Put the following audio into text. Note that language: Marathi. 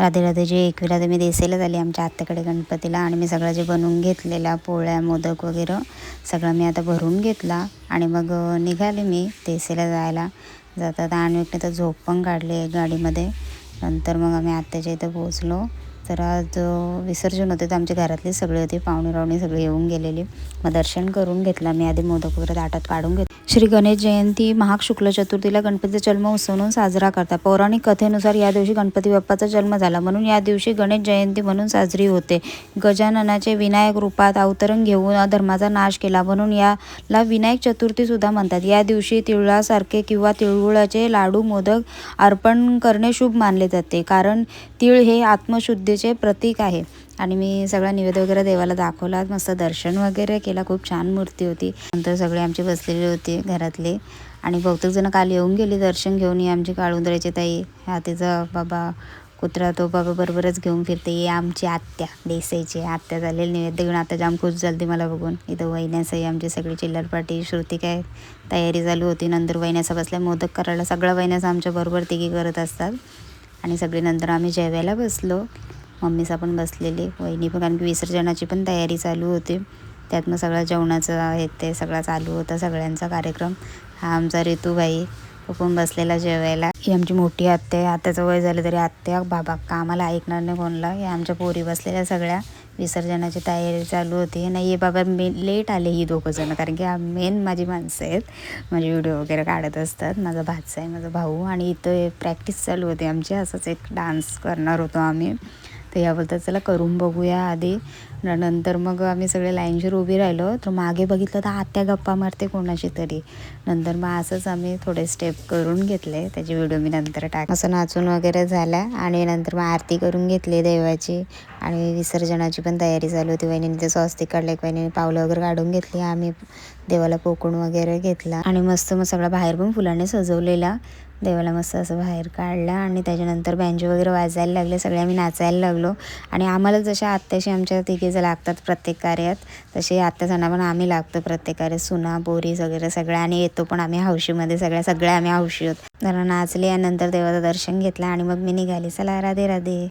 राधे राधे जी एकविरा मी देसेला झाली आमच्या आत्याकडे गणपतीला. आणि मी सगळं जे बनवून घेतलेला पोळ्या मोदक वगैरे सगळं मी आता भरून घेतला आणि मग निघाले मी देसेला जायला. जातात आणि तर झोप पण काढली आहे गाडीमध्ये. नंतर मग आम्ही आत्याच्या इथं पोहोचलो. तर आज विसर्जन होते तर आमच्या घरातले सगळे होते, पाहुणे रावणे सगळे येऊन गेलेले. मग दर्शन करून घेतला मी. आधी मोदक वगैरे ताटात काढून घेतले. श्री गणेश जयंती महाग शुक्ल चतुर्थीला गणपतीचा जन्मोत्सव म्हणून साजरा करतात. पौराणिक कथेनुसार या दिवशी गणपती बाप्पाचा जन्म झाला म्हणून या दिवशी गणेश जयंती म्हणून साजरी होते. गजाननाचे विनायक रूपात अवतरण घेऊन अधर्माचा नाश केला म्हणून याला विनायक चतुर्थी सुद्धा म्हणतात. या दिवशी तिळासारखे किंवा तिळगुळाचे लाडू मोदक अर्पण करणे शुभ मानले जाते, कारण तिळ हे आत्मशुद्धीचे प्रतीक आहे. आणि मी सगळा नैवेद्य वगैरे देवाला दाखवला. मस्त दर्शन वगैरे केला. खूप छान मूर्ती होती. नंतर सगळे आमचे बसलेले होते घरातले आणि बहुतेक जण काल येऊन गेले दर्शन घेऊन. ही आमची काळुंदऱ्याची ताई, हा तिचा बाबा कुत्रा, तो बाबा बरोबरच घेऊन फिरते. ही आमची आत्या देसाईची आत्या झालेली नैवेद्य घेऊन. आता जाम खुश झाली मला बघून. इथं वहिन्यासही आमची सगळी चिल्लर पार्टी श्रुती काय तयारी चालू होती. नंतर वहिन्याचा बसल्या मोदक करायला. सगळ्या वहिन्याचा आमच्या बरोबर तिघी करत असतात. आणि सगळे नंतर आम्ही जेवायला बसलो. मम्मीचा पण बसलेली, वहिनी पण, कारण की विसर्जनाची पण तयारी चालू होती. त्यात मग सगळं जेवणाचं आहे ते सगळं चालू होता सगळ्यांचा कार्यक्रम. हा आमचा ऋतूबाई तो पण बसलेला जेवायला. ही आमची मोठी आत्या आहे. आत्याचं वय झालं तरी आत्या बाबा कामाला ऐकणार नाही कोणला. या आमच्या पोरी बसलेल्या सगळ्या. विसर्जनाची तयारी चालू होती. नाही हे बाबा लेट आले ही दोघं जण, कारण की मेन माझी माणसं आहेत, माझे व्हिडिओ वगैरे काढत असतात. माझा भाचा आहे, माझा भाऊ. आणि इथं प्रॅक्टिस चालू होती आमची. असंच एक डान्स करणार होतो आम्ही. तर याबद्दल चला करून बघूया आधी. नंतर मग आम्ही सगळे लाईनशीर उभी राहिलो. तर मागे बघितलं तर आत्या गप्पा मारते कोणाशी तरी. नंतर मग असंच आम्ही थोडे स्टेप करून घेतले. त्याची व्हिडिओ मी नंतर असं नाचून वगैरे झाला. आणि नंतर मग आरती करून घेतली देवाची. आणि विसर्जनाची पण तयारी चालू होती. वहिनीने ते स्वस्तिक काढलं, एक वहिनीने पावलं वगैरे काढून घेतली. आम्ही देवाला पोकून वगैरे घेतला. आणि मस्त मग सगळा बाहेर पण फुलाने सजवलेला. देवाला मस्त असं बाहेर काढला. आणि त्याच्यानंतर बँजो वगैरे वाजायला लागले. सगळे आम्ही नाचायला लागलो. आणि आम्हाला जशा आत्याशी आमच्या तिघे लागतात प्रत्येक कार्यात, तसे आत्यासांना पण आम्ही लागतो प्रत्येक कार्यात. सुना पोरी वगैरे सगळ्या. आणि येतो पण आम्ही हौशीमध्ये सगळ्या आम्ही हौशी होतो. जरा नाचले आणि नंतर देवाचं दर्शन घेतलं आणि मग मी निघाली. चला राधे राधे.